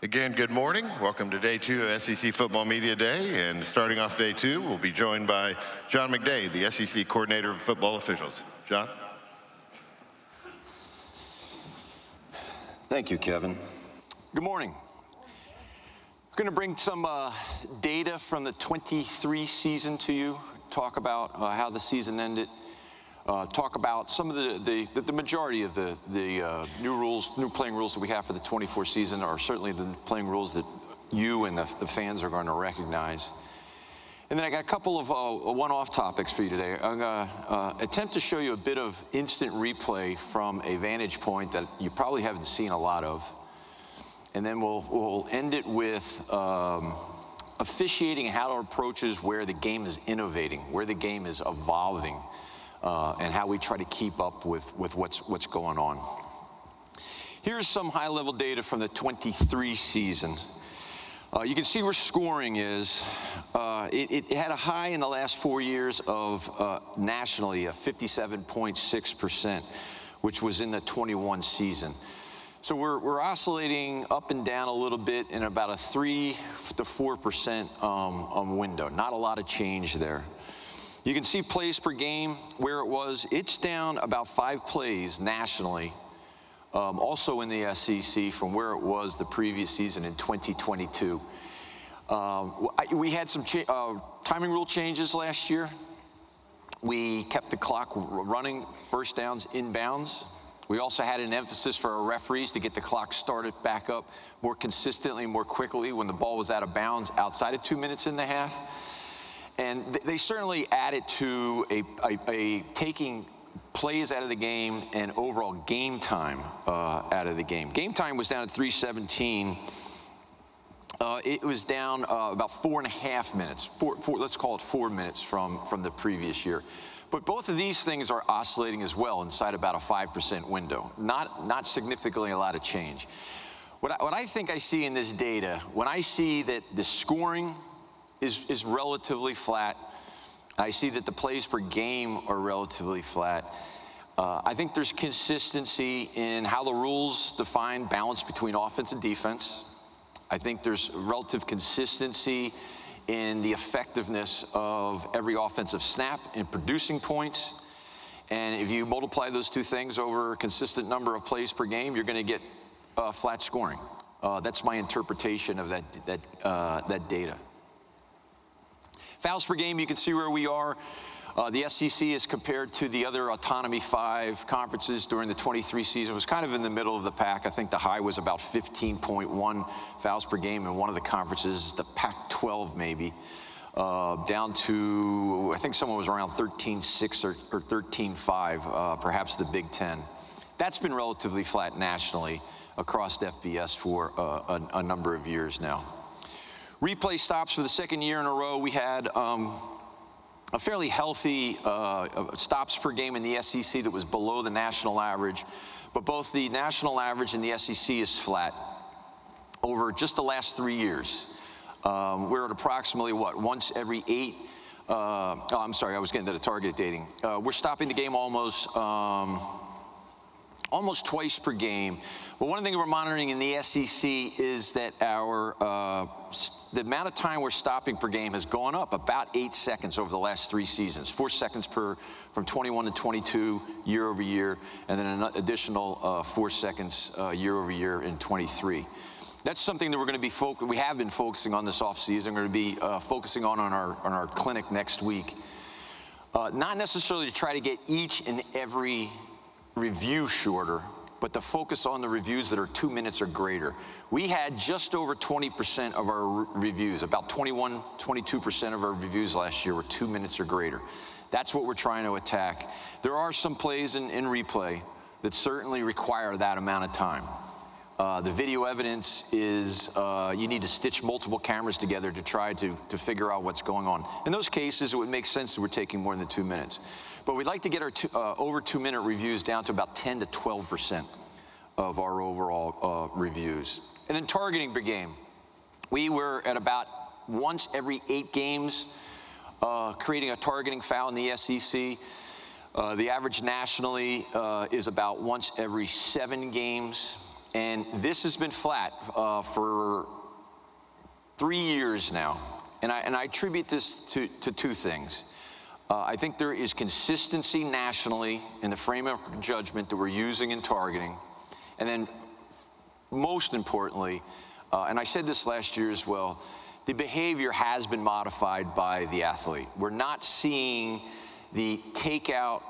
Again, good morning. Welcome to day 2 of SEC Football Media Day. And starting off day 2, we'll be joined by John McDaid, the SEC Coordinator of Football Officials. John? Thank you, Kevin. Good morning. I'm going to bring some data from the 23 season to you, talk about how the season ended, talk about some of the majority of the new playing rules that we have for the 24 season are certainly the playing rules that you and the fans are going to recognize. And then I got a couple of one-off topics for you today. I'm going to attempt to show you a bit of instant replay from a vantage point that you probably haven't seen a lot of. And then we'll end it with officiating and how it approaches where the game is innovating, where the game is evolving, and how we try to keep up with what's going on. Here's some high-level data from the 23 season. You can see where scoring is. It had a high in the last 4 years of nationally of 57.6%, which was in the 21 season. So we're oscillating up and down a little bit in about a 3 to 4% window. Not a lot of change there. You can see plays per game where it was. It's down about 5 plays nationally, also in the SEC from where it was the previous season in 2022. We had some timing rule changes last year. We kept the clock running, first downs, inbounds. We also had an emphasis for our referees to get the clock started back up more consistently, more quickly when the ball was out of bounds outside of 2 minutes and a half. And they certainly added to a taking plays out of the game and overall game time out of the game. Game time was down at 3:17. It was down about 4.5 minutes. Let's call it 4 minutes from the previous year. But both of these things are oscillating as well inside about a 5% window. Not significantly a lot of change. What I think I see in this data, when I see that the scoring is relatively flat, I see that the plays per game are relatively flat. I think there's consistency in how the rules define balance between offense and defense. I think there's relative consistency in the effectiveness of every offensive snap in producing points. And if you multiply those two things over a consistent number of plays per game, you're going to get flat scoring. That's my interpretation of that data. Fouls per game, you can see where we are. The SEC is compared to the other Autonomy 5 conferences during the 23 season. It was kind of in the middle of the pack. I think the high was about 15.1 fouls per game in one of the conferences, the Pac-12 maybe, down to, I think someone was around 13.6 or 13.5, perhaps the Big Ten. That's been relatively flat nationally across the FBS for a number of years now. Replay stops for the second year in a row. We had a fairly healthy stops per game in the SEC that was below the national average. But both the national average and the SEC is flat over just the last 3 years. We're at approximately, once every 8. I'm sorry, I was getting to the target dating. We're stopping the game almost twice per game. But one thing we're monitoring in the SEC is that the amount of time we're stopping per game has gone up about 8 seconds over the last 3 seasons. 4 seconds from 21 to 22 year over year, and then an additional 4 seconds year over year in 23. That's something that we're going to be we have been focusing on this offseason. We're going to be focusing on our clinic next week. Not necessarily to try to get each and every review shorter, but to focus on the reviews that are 2 minutes or greater. We had just over 20% of our reviews, about 22% of our reviews last year were 2 minutes or greater. That's what we're trying to attack. There are some plays in replay that certainly require that amount of time. The video evidence is you need to stitch multiple cameras together to try to figure out what's going on. In those cases, it would make sense that we're taking more than 2 minutes. But we'd like to get our over 2 minute reviews down to about 10 to 12% of our overall reviews. And then targeting per game. We were at about once every 8 games creating a targeting foul in the SEC. The average nationally is about once every 7 games. And this has been flat for 3 years now. And I attribute this to two things. I think there is consistency nationally in the framework of judgment that we're using in targeting. And then most importantly, and I said this last year as well, the behavior has been modified by the athlete. We're not seeing the takeout,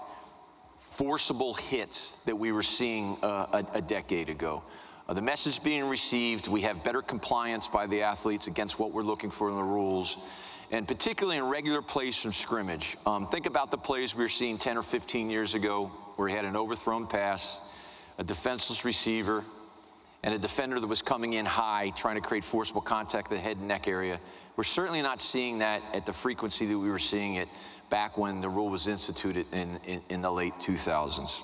forcible hits that we were seeing a decade ago. The message being received, we have better compliance by the athletes against what we're looking for in the rules, and particularly in regular plays from scrimmage. Think about the plays we were seeing 10 or 15 years ago where he had an overthrown pass, a defenseless receiver, and a defender that was coming in high, trying to create forcible contact in the head and neck area. We're certainly not seeing that at the frequency that we were seeing it back when the rule was instituted in the late 2000s.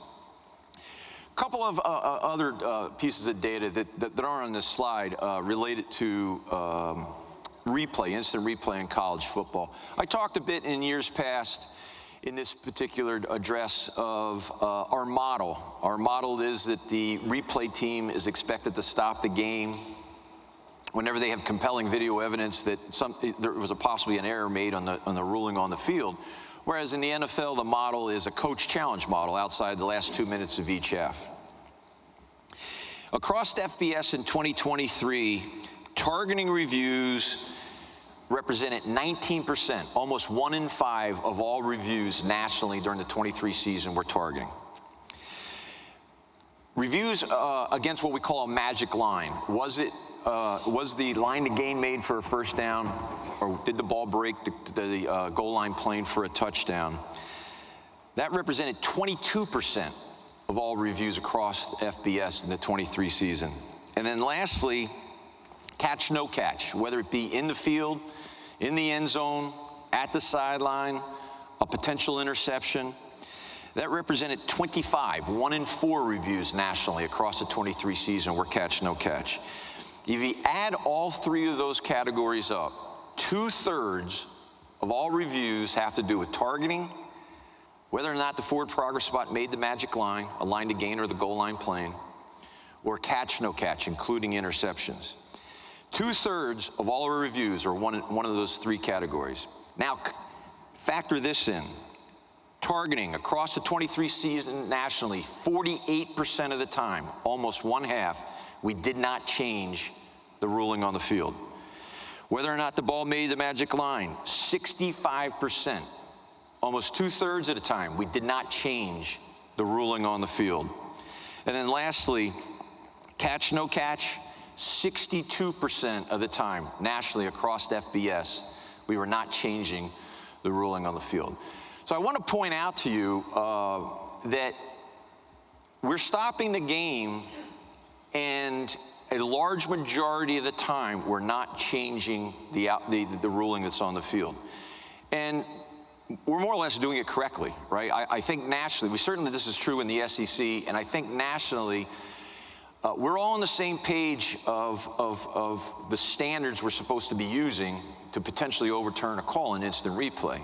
A couple of other pieces of data that are on this slide related to replay, instant replay in college football. I talked a bit in years past in this particular address of our model. Our model is that the replay team is expected to stop the game whenever they have compelling video evidence that there was possibly an error made on the ruling on the field. Whereas in the NFL, the model is a coach challenge model outside the last 2 minutes of each half. Across the FBS in 2023, targeting reviews represented 19%, almost 1 in 5 of all reviews nationally during the 23 season were targeting. Reviews against what we call a magic line. Was the line to gain made for a first down, or did the ball break the goal line plane for a touchdown? That represented 22% of all reviews across FBS in the 23 season. And then lastly, catch, no catch, whether it be in the field, in the end zone, at the sideline, a potential interception. That represented 25, 1 in 4 reviews nationally across the 23 season were catch, no catch. If you add all 3 of those categories up, 2/3 of all reviews have to do with targeting, whether or not the forward progress spot made the magic line, a line to gain or the goal line plane, or catch, no catch, including interceptions. 2/3 of all our reviews are one of those 3 categories. Now, factor this in. Targeting across the 23 season nationally, 48% of the time, almost 1/2, we did not change the ruling on the field. Whether or not the ball made the magic line, 65%, almost 2/3 of the time, we did not change the ruling on the field. And then lastly, catch, no catch, 62% of the time, nationally across the FBS, we were not changing the ruling on the field. So I want to point out to you that we're stopping the game, and a large majority of the time, we're not changing the ruling that's on the field. And we're more or less doing it correctly, right? I think nationally, this is true in the SEC, and I think nationally, we're all on the same page of the standards we're supposed to be using to potentially overturn a call in instant replay.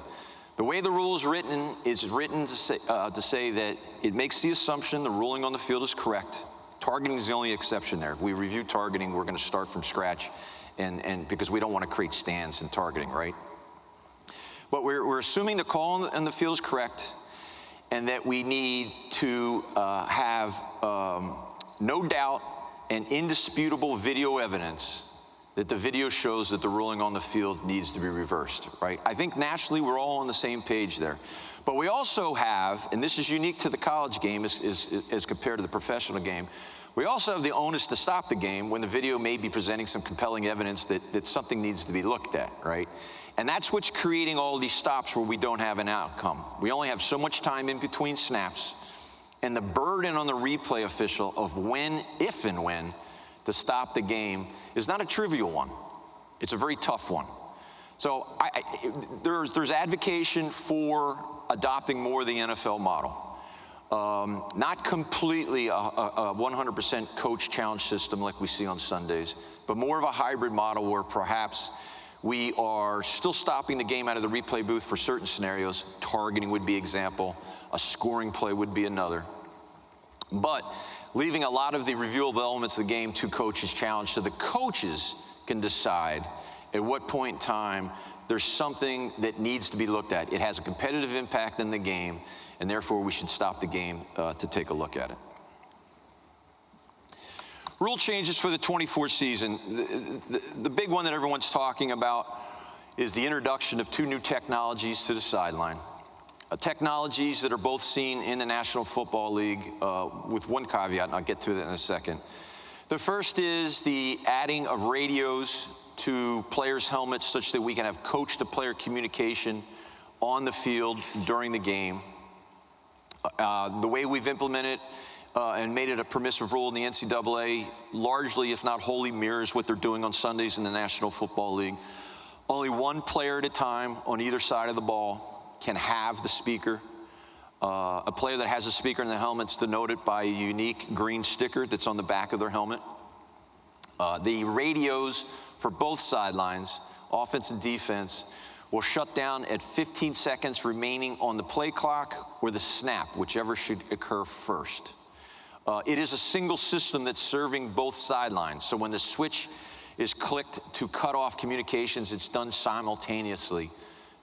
The way the rule is written to say that it makes the assumption the ruling on the field is correct. Targeting is the only exception there. If we review targeting, we're going to start from scratch, and because we don't want to create stands in targeting, right? But we're assuming the call on the field is correct, and that we need to have no doubt and indisputable video evidence that the video shows that the ruling on the field needs to be reversed, right? I think nationally we're all on the same page there. But we also have, and this is unique to the college game as compared to the professional game, we also have the onus to stop the game when the video may be presenting some compelling evidence that something needs to be looked at, right? And that's what's creating all these stops where we don't have an outcome. We only have so much time in between snaps, and the burden on the replay official of when, if and when, to stop the game is not a trivial one. It's a very tough one. So there's advocacy for adopting more of the NFL model. Not completely a 100% coach challenge system like we see on Sundays, but more of a hybrid model where perhaps we are still stopping the game out of the replay booth for certain scenarios. Targeting would be an example. A scoring play would be another. but leaving a lot of the reviewable elements of the game to coaches' challenge so the coaches can decide at what point in time there's something that needs to be looked at. It has a competitive impact in the game, and therefore we should stop the game to take a look at it. Rule changes for the 24 season. The big one that everyone's talking about is the introduction of 2 new technologies to the sideline. Technologies that are both seen in the National Football League with one caveat, and I'll get to that in a second. The first is the adding of radios to players' helmets such that we can have coach-to-player communication on the field during the game. The way we've implemented and made it a permissive rule in the NCAA largely, if not wholly, mirrors what they're doing on Sundays in the National Football League. Only one player at a time on either side of the ball can have the speaker. A player that has a speaker in the helmet's denoted by a unique green sticker that's on the back of their helmet. The radios for both sidelines, offense and defense, will shut down at 15 seconds remaining on the play clock or the snap, whichever should occur first. It is a single system that's serving both sidelines. So when the switch is clicked to cut off communications, it's done simultaneously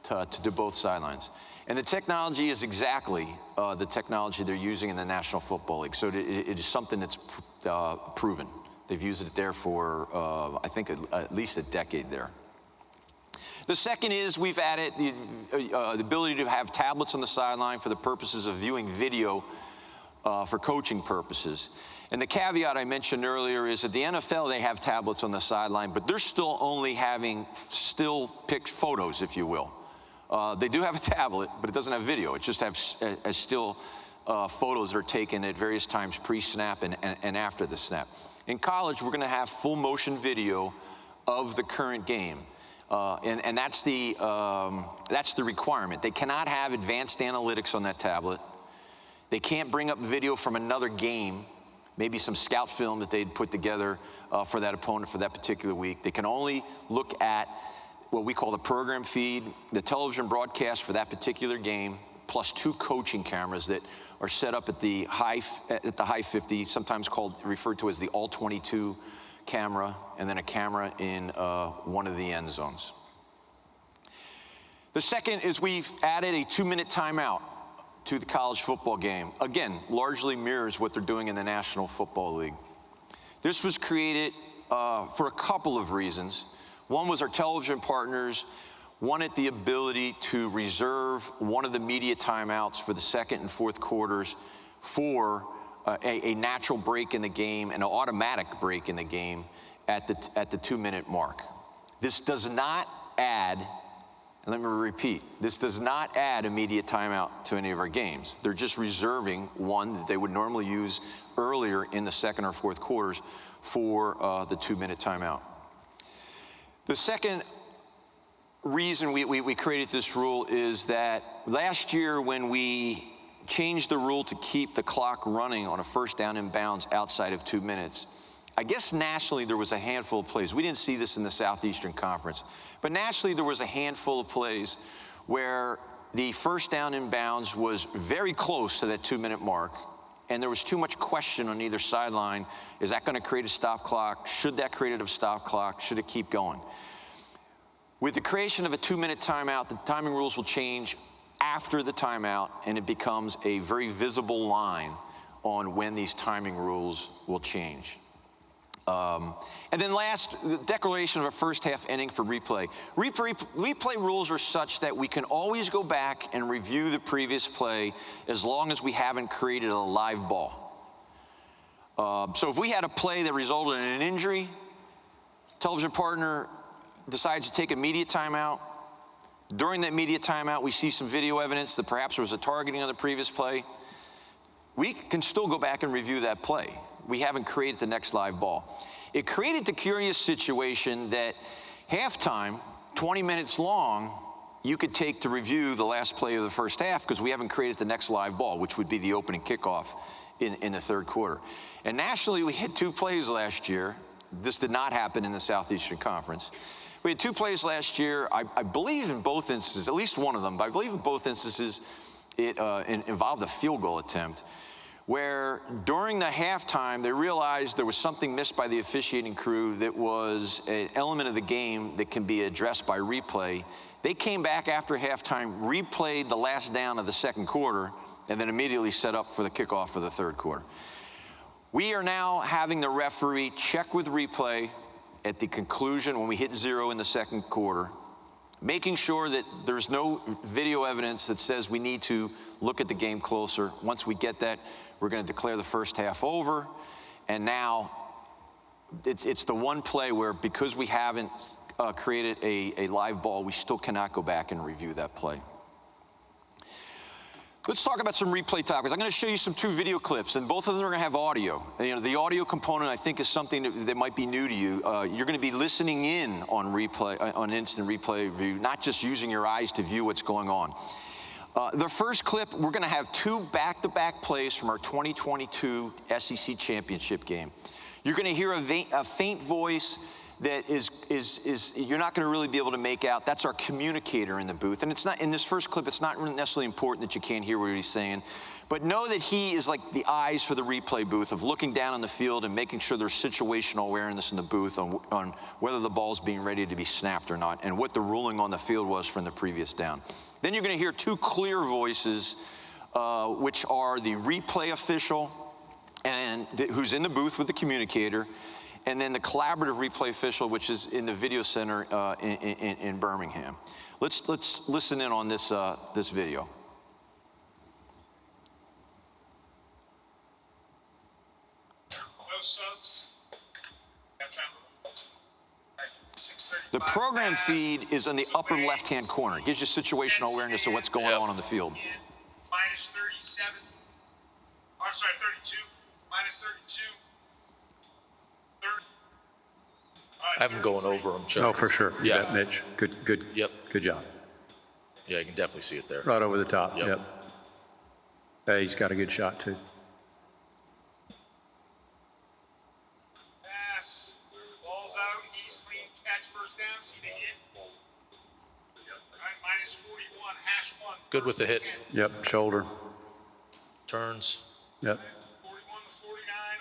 to both sidelines. And the technology is exactly the technology they're using in the National Football League. So it is something that's proven. They've used it there for, I think, at least a decade there. The second is we've added the ability to have tablets on the sideline for the purposes of viewing video for coaching purposes. And the caveat I mentioned earlier is at the NFL, they have tablets on the sideline, but they're still only having still picked photos, if you will. They do have a tablet, but it doesn't have video. It just has still photos that are taken at various times pre-snap and after the snap. In college, we're going to have full motion video of the current game. And that's the requirement. They cannot have advanced analytics on that tablet. They can't bring up video from another game, maybe some scout film that they'd put together for that opponent for that particular week. They can only look at what we call the program feed, the television broadcast for that particular game, plus 2 coaching cameras that are set up at the high 50, sometimes referred to as the all-22 camera, and then a camera in one of the end zones. The second is we've added a 2-minute timeout to the college football game. Again, largely mirrors what they're doing in the National Football League. This was created for a couple of reasons. One was our television partners wanted the ability to reserve one of the media timeouts for the second and fourth quarters for a natural break in the game, an automatic break in the game at the 2-minute mark. This does not add, and let me repeat, this does not add immediate timeout to any of our games. They're just reserving one that they would normally use earlier in the second or fourth quarters for the 2-minute timeout. The second reason we created this rule is that last year when we changed the rule to keep the clock running on a first down in bounds outside of 2 minutes, I guess nationally there was a handful of plays. We didn't see this in the Southeastern Conference, but nationally there was a handful of plays where the first down in bounds was very close to that 2-minute mark, and there was too much question on either sideline. Is that going to create a stop clock? Should that create a stop clock? Should it keep going? With the creation of a 2-minute timeout, the timing rules will change after the timeout, and it becomes a very visible line on when these timing rules will change. And then last, the declaration of a first half inning for replay. Replay rules are such that we can always go back and review the previous play as long as we haven't created a live ball. So if we had a play that resulted in an injury, television partner decides to take a media timeout. During that media timeout, we see some video evidence that perhaps there was a targeting on the previous play. We can still go back and review that play. We haven't created the next live ball. It created the curious situation that halftime, 20 minutes long, you could take to review the last play of the first half because we haven't created the next live ball, which would be the opening kickoff in the third quarter. And nationally, we had 2 plays last year. This did not happen in the Southeastern Conference. We had 2 plays last year. I believe in both instances, at least one of them, but I believe in both instances it involved a field goal attempt where during the halftime, they realized there was something missed by the officiating crew that was an element of the game that can be addressed by replay. They came back after halftime, replayed the last down of the second quarter, and then immediately set up for the kickoff for the third quarter. We are now having the referee check with replay at the conclusion when we hit 0 in the second quarter, making sure that there's no video evidence that says we need to look at the game closer. Once we get that, we're going to declare the first half over. And now it's the one play where, because we haven't created a live ball, we still cannot go back and review that play. Let's talk about some replay topics. I'm going to show you two video clips, and both of them are going to have audio. You know, the audio component, I think, is something that might be new to you. You're going to be listening in on replay, on instant replay view, not just using your eyes to view what's going on. The first clip, we're going to have 2 back-to-back plays from our 2022 SEC championship game. You're going to hear a faint voice that you're not going to really be able to make out. That's our communicator in the booth. And it's not, in this first clip, it's not necessarily important that you can't hear what he's saying. But know that he is like the eyes for the replay booth, of looking down on the field and making sure there's situational awareness in the booth on whether the ball's being ready to be snapped or not, and what the ruling on the field was from the previous down. Then you're going to hear 2 clear voices, which are the replay official and who's in the booth with the communicator, and then the collaborative replay official, which is in the video center in Birmingham. Let's listen in on this video. The program feed is on the upper left-hand corner. It gives you situational awareness of what's going on the field. Minus 37. I'm sorry, 32. Minus 32. 30. I have him going over him, Chuck. Oh, for sure. Yeah. You bet, Mitch. Good. Yep. Good job. Yeah, you can definitely see it there. Right over the top. Yep. Hey, he's got a good shot, too. Pass. Ball's out. He's clean. Catch first down. See the hit. All right, minus 41. Hash 1. Good with the hit. Yep, shoulder. Turns. Yep. 41 to 49.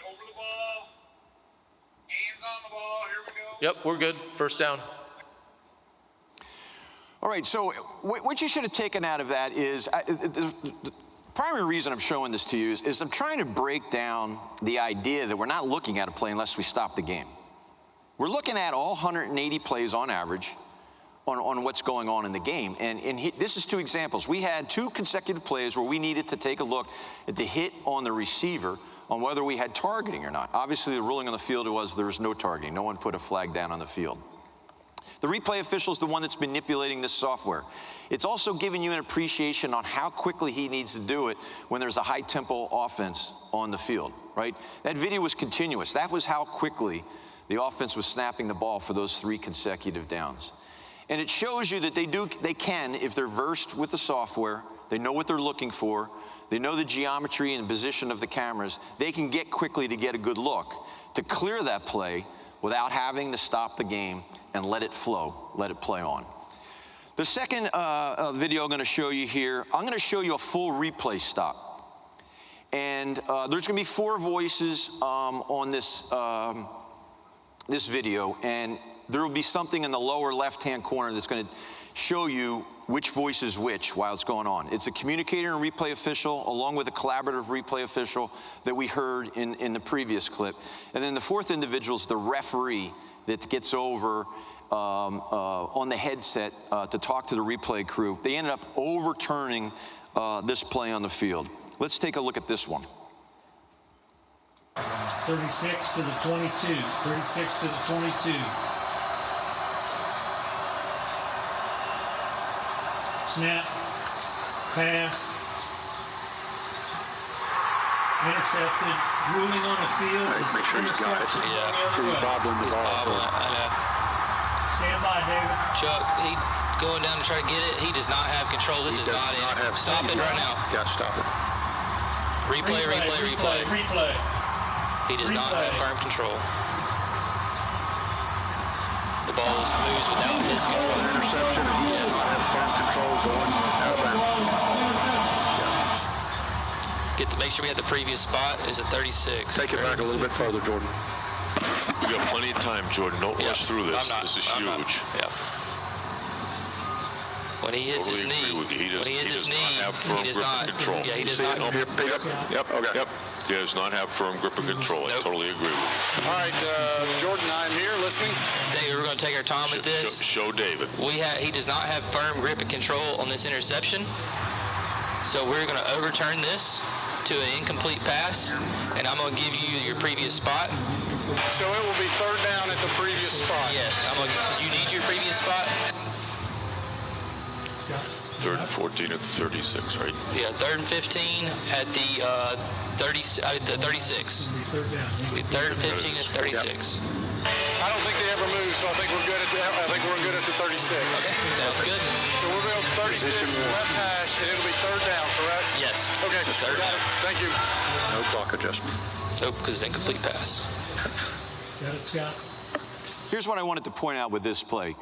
Over the ball. Hands on the ball. Here we go. Yep, we're good. First down. All right, so what you should have taken out of that is, the primary reason I'm showing this to you is I'm trying to break down the idea that we're not looking at a play unless we stop the game. We're looking at all 180 plays on average on what's going on in the game. And this is 2 examples. We had 2 consecutive plays where we needed to take a look at the hit on the receiver on whether we had targeting or not. Obviously, the ruling on the field was there was no targeting. No one put a flag down on the field. The replay official is the one that's manipulating this software. It's also giving you an appreciation on how quickly he needs to do it when there's a high-tempo offense on the field, right? That video was continuous. That was how quickly the offense was snapping the ball for those 3 consecutive downs. And it shows you that they can, if they're versed with the software, they know what they're looking for, they know the geometry and position of the cameras, they can get quickly to get a good look, to clear that play without having to stop the game and let it flow, let it play on. The second video I'm going to show you here, I'm going to show you a full replay stop. And there's going to be 4 voices on this, this video, and there will be something in the lower left-hand corner that's going to show you which voice is which while it's going on. It's a communicator and replay official along with a collaborative replay official that we heard in the previous clip. And then the 4th individual is the referee that gets over on the headset to talk to the replay crew. They ended up overturning this play on the field. Let's take a look at this one. 36 to the 22, 36 to the 22. Snap, pass, intercepted, ruling on the field. Make sure he's got it. Yeah. He's bobbling the ball. I know. Stand by, David. Chuck, he going down to try to get it. He does not have control. This is not it. Stop it right now. Yeah, stop it. Replay. He does not have firm control. The ball moves without his control. An interception, and he does not have firm control going out of bounds. Make make sure we have the previous spot. Is a 36. Take it back a little bit further, Jordan. We got plenty of time, Jordan. Don't rush through this. This is huge. Yeah. When he hits his knee, when he hits his knee, he does not. Control. Yeah, he does not. Yep. Okay. He does not have firm grip and control. I totally agree with you. All right, Jordan, I'm here listening. David, we're going to take our time with this. Show David. He does not have firm grip and control on this interception. So we're going to overturn this to an incomplete pass, and I'm going to give you your previous spot. So it will be third down at the previous spot. Yes. You need your previous spot? Third and 14 at the 36, right? Yeah, third and 15 at the 36. It's be third and 15 at 36. I don't think they ever move, so I think we're good at the 36. Okay, sounds good. So we'll be on 36 left hash, and it'll be third down, correct? Yes. Okay, Third down. Thank you. No clock adjustment. So, because it's incomplete pass. Got it, Scott. Here's what I wanted to point out with this play.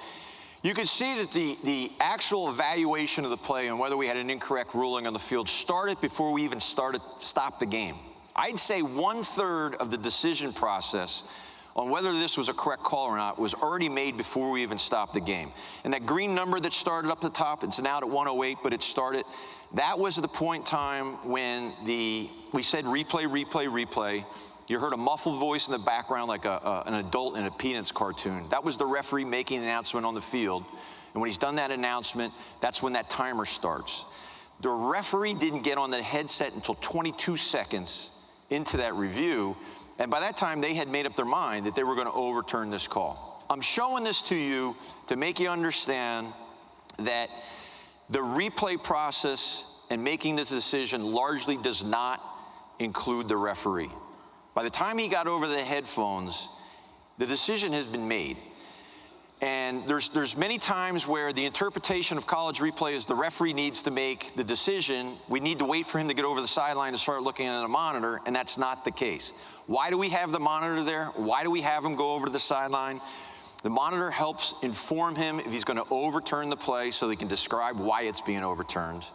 You can see that the actual evaluation of the play and whether we had an incorrect ruling on the field started before we even stopped the game. I'd say 1/3 of the decision process on whether this was a correct call or not was already made before we even stopped the game. And that green number that started up the top, it's now at 108, but it started, that was at the point in time when we said replay, replay, replay. You heard a muffled voice in the background like an adult in a Peanuts cartoon. That was the referee making the announcement on the field. And when he's done that announcement, that's when that timer starts. The referee didn't get on the headset until 22 seconds into that review. And by that time, they had made up their mind that they were going to overturn this call. I'm showing this to you to make you understand that the replay process and making this decision largely does not include the referee. By the time he got over the headphones, the decision has been made. And there's many times where the interpretation of college replay is the referee needs to make the decision. We need to wait for him to get over the sideline to start looking at a monitor, and that's not the case. Why do we have the monitor there? Why do we have him go over to the sideline? The monitor helps inform him if he's going to overturn the play so he can describe why it's being overturned.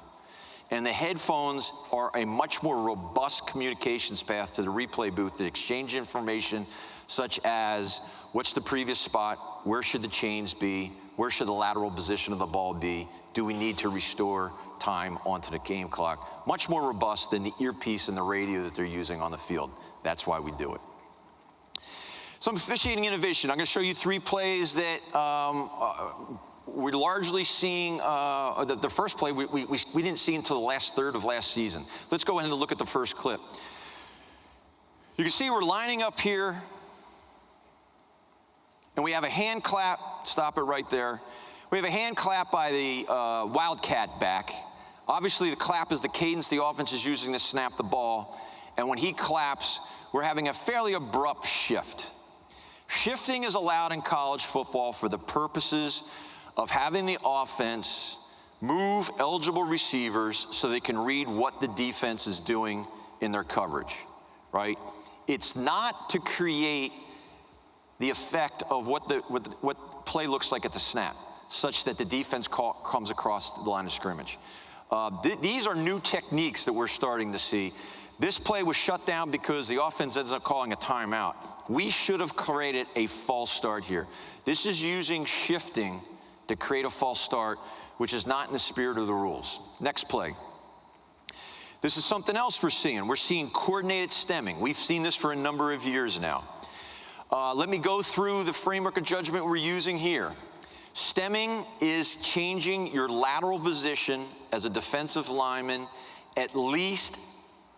And the headphones are a much more robust communications path to the replay booth to exchange information such as what's the previous spot, where should the chains be, where should the lateral position of the ball be, do we need to restore time onto the game clock. Much more robust than the earpiece and the radio that they're using on the field. That's why we do it. Some officiating innovation. I'm going to show you 3 plays that we're largely seeing. The first play we didn't see until the last third of last season. Let's go ahead and look at the first clip. You can see we're lining up here, and we have a hand clap. Stop it right there. We have a hand clap by the Wildcat back. Obviously, the clap is the cadence the offense is using to snap the ball, and when he claps, we're having a fairly abrupt shift. Shifting is allowed in college football for the purposes of having the offense move eligible receivers so they can read what the defense is doing in their coverage, right? It's not to create the effect of what play looks like at the snap, such that the defense comes across the line of scrimmage. These are new techniques that we're starting to see. This play was shut down because the offense ends up calling a timeout. We should have created a false start here. This is using shifting to create a false start, which is not in the spirit of the rules. Next play. This is something else we're seeing. We're seeing coordinated stemming. We've seen this for a number of years now. Let me go through the framework of judgment we're using here. Stemming is changing your lateral position as a defensive lineman at least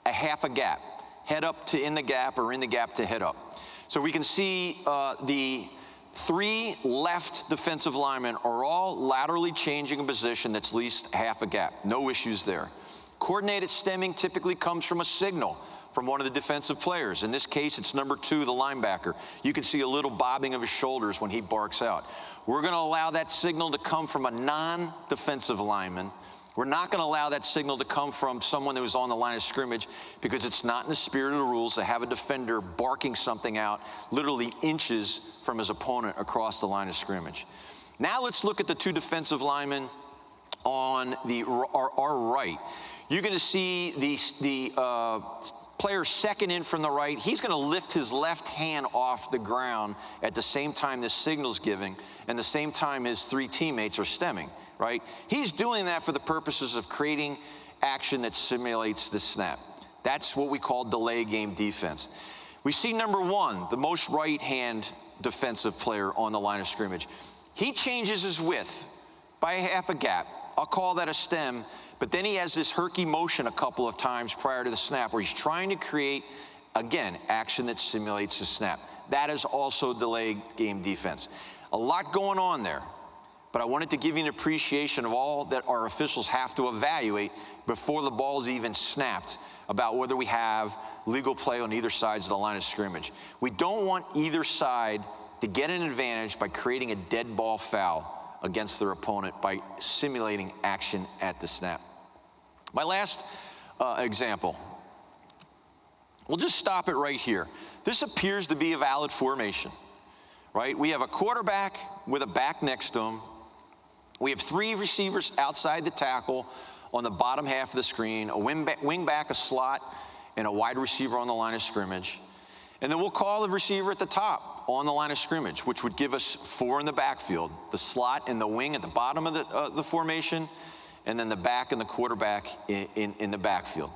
a half a gap, head up to in the gap or in the gap to head up. So we can see the 3 left defensive linemen are all laterally changing a position that's at least half a gap. No issues there. Coordinated stemming typically comes from a signal from one of the defensive players. In this case, it's number 2, the linebacker. You can see a little bobbing of his shoulders when he barks out. We're going to allow that signal to come from a non-defensive lineman. We're not going to allow that signal to come from someone who's on the line of scrimmage because it's not in the spirit of the rules to have a defender barking something out literally inches from his opponent across the line of scrimmage. Now let's look at the 2 defensive linemen on our right. You're going to see the player second in from the right. He's going to lift his left hand off the ground at the same time this signal's giving and the same time his three teammates are stemming, right? He's doing that for the purposes of creating action that simulates the snap. That's what we call delay game defense. We see number one, the most right-hand defensive player on the line of scrimmage. He changes his width by half a gap. I'll call that a stem, but then he has this herky motion a couple of times prior to the snap where he's trying to create, again, action that simulates the snap. That is also delay game defense. A lot going on there, but I wanted to give you an appreciation of all that our officials have to evaluate before the ball is even snapped about whether we have legal play on either sides of the line of scrimmage. We don't want either side to get an advantage by creating a dead ball foul against their opponent by simulating action at the snap. My last example, we'll just stop it right here. This appears to be a valid formation, right? We have a quarterback with a back next to him. We have three receivers outside the tackle on the bottom half of the screen, a wing back, a slot, and a wide receiver on the line of scrimmage. And then we'll call the receiver at the top on the line of scrimmage, which would give us four in the backfield, the slot and the wing at the bottom of the formation, and then the back and the quarterback in the backfield.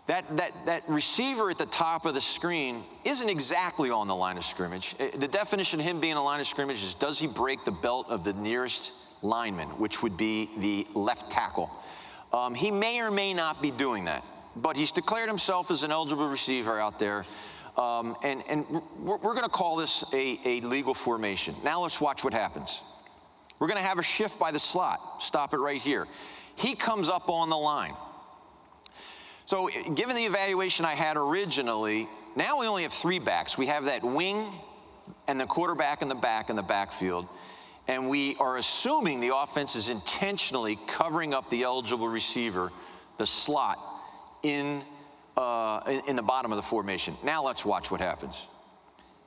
That receiver at the top of the screen isn't exactly on the line of scrimmage. The definition of him being a line of scrimmage is, does he break the belt of the nearest lineman, which would be the left tackle? He may or may not be doing that, but he's declared himself as an eligible receiver out there. And we're going to call this a legal formation. Now let's watch what happens. We're going to have a shift by the slot. Stop it right here. He comes up on the line. So given the evaluation I had originally, now we only have three backs. We have that wing and the quarterback in the backfield. And we are assuming the offense is intentionally covering up the eligible receiver, the slot, in the bottom of the formation. Now let's watch what happens.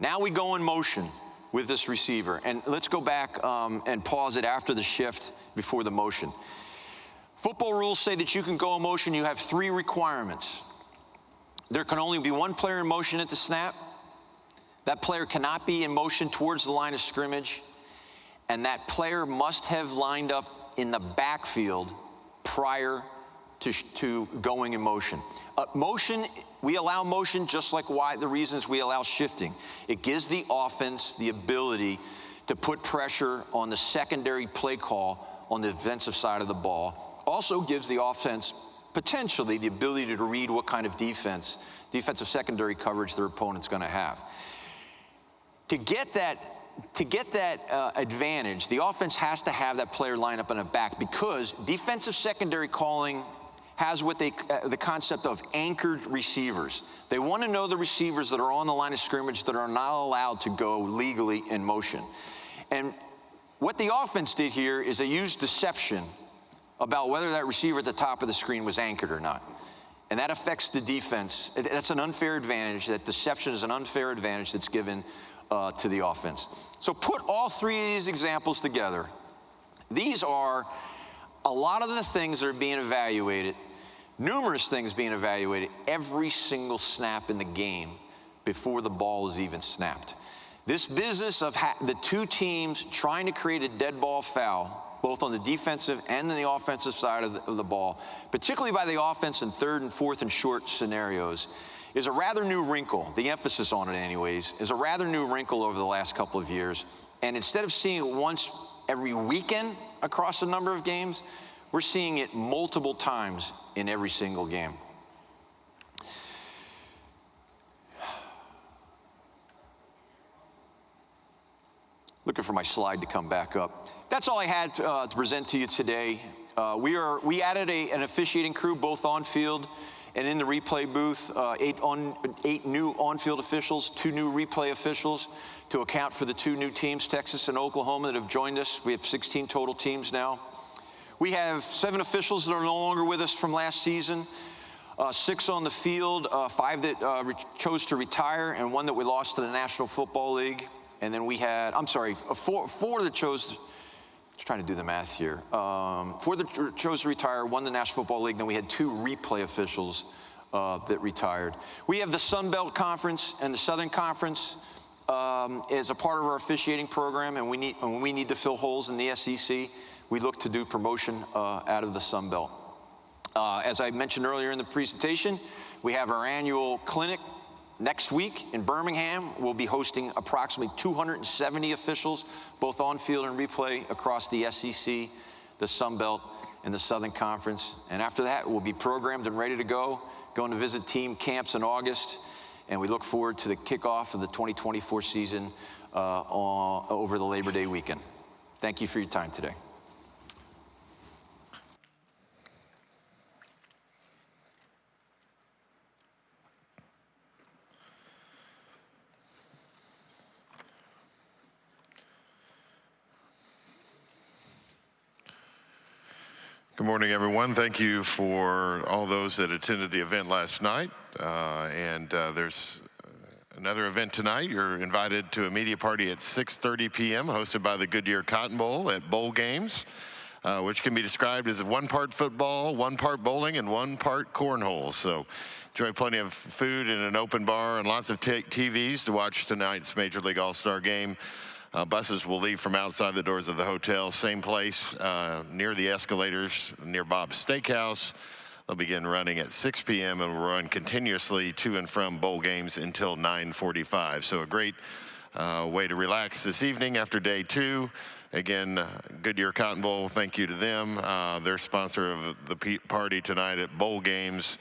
Now we go in motion with this receiver. And let's go back and pause it after the shift before the motion. Football rules say that you can go in motion. You have three requirements. There can only be one player in motion at the snap. That player cannot be in motion towards the line of scrimmage. And that player must have lined up in the backfield prior to going in motion. Motion, we allow motion just like the reasons we allow shifting. It gives the offense the ability to put pressure on the secondary play call on the defensive side of the ball. Also gives the offense potentially the ability to read what kind of defensive secondary coverage their opponent's going to have. To get that advantage, the offense has to have that player line up in the back, because defensive secondary calling has what the concept of anchored receivers. They want to know the receivers that are on the line of scrimmage that are not allowed to go legally in motion. And what the offense did here is they used deception about whether that receiver at the top of the screen was anchored or not. And that affects the defense. That's an unfair advantage. That deception is an unfair advantage that's given to the offense. So put all three of these examples together. These are a lot of the things that are being evaluated, numerous things being evaluated every single snap in the game before the ball is even snapped. This business of the two teams trying to create a dead ball foul, both on the defensive and the offensive side of the ball, particularly by the offense in third and fourth and short scenarios, is a rather new wrinkle. The emphasis on it anyways is a rather new wrinkle over the last couple of years. And instead of seeing it once every weekend across a number of games, we're seeing it multiple times in every single game. Looking for my slide to come back up. That's all I had to present to you today. We added an officiating crew both on field and in the replay booth, 8 new on-field officials, 2 new replay officials to account for the 2 new teams, Texas and Oklahoma, that have joined us. We have 16 total teams now. We have 7 officials that are no longer with us from last season, 6 on the field, 5 that chose to retire, and 1 that we lost to the National Football League. And then we had, 4 that chose Just trying to do the math here. 4 that chose to retire, 1 the National Football League, then we had 2 replay officials that retired. We have the Sun Belt Conference and the Southern Conference as a part of our officiating program, and when we need to fill holes in the SEC, we look to do promotion out of the Sun Belt. As I mentioned earlier in the presentation, we have our annual clinic next week in Birmingham. We'll be hosting approximately 270 officials, both on field and replay, across the SEC, the Sun Belt, and the Southern Conference. And after that, we'll be programmed and ready to go, going to visit team camps in August. And we look forward to the kickoff of the 2024 season over the Labor Day weekend. Thank you for your time today. Good morning, everyone. Thank you for all those that attended the event last night. There's another event tonight. You're invited to a media party at 6:30 p.m. hosted by the Goodyear Cotton Bowl at Bowl Games, which can be described as 1 part football, 1 part bowling, and 1 part cornhole. So enjoy plenty of food in an open bar and lots of TVs to watch tonight's Major League All-Star game. Buses will leave from outside the doors of the hotel, same place, near the escalators, near Bob's Steakhouse. They'll begin running at 6 p.m. and will run continuously to and from bowl games until 9:45. So a great way to relax this evening after day 2. Again, Goodyear Cotton Bowl, thank you to them. Their sponsor of the party tonight at Bowl Games.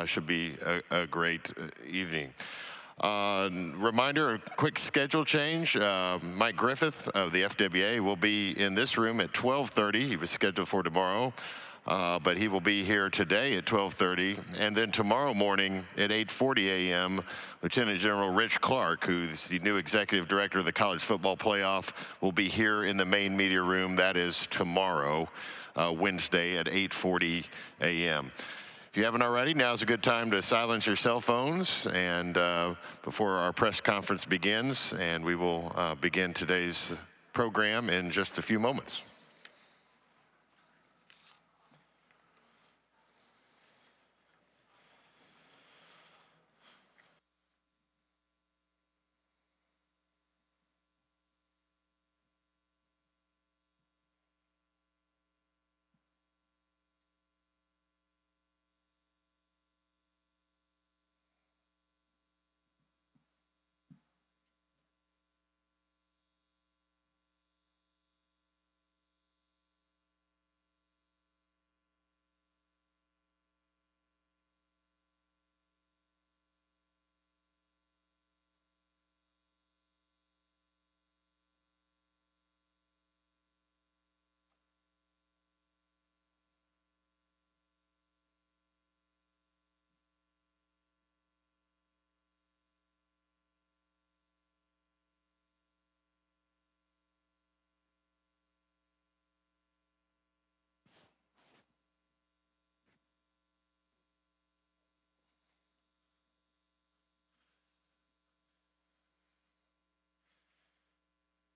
Should be a great evening. Reminder, a quick schedule change. Mike Griffith of the FWA will be in this room at 12:30. He was scheduled for tomorrow, but he will be here today at 12:30. And then tomorrow morning at 8:40 a.m., Lieutenant General Rich Clark, who's the new executive director of the College Football Playoff, will be here in the main media room. That is tomorrow, Wednesday at 8:40 a.m. If you haven't already, now's a good time to silence your cell phones and before our press conference begins, and we will begin today's program in just a few moments.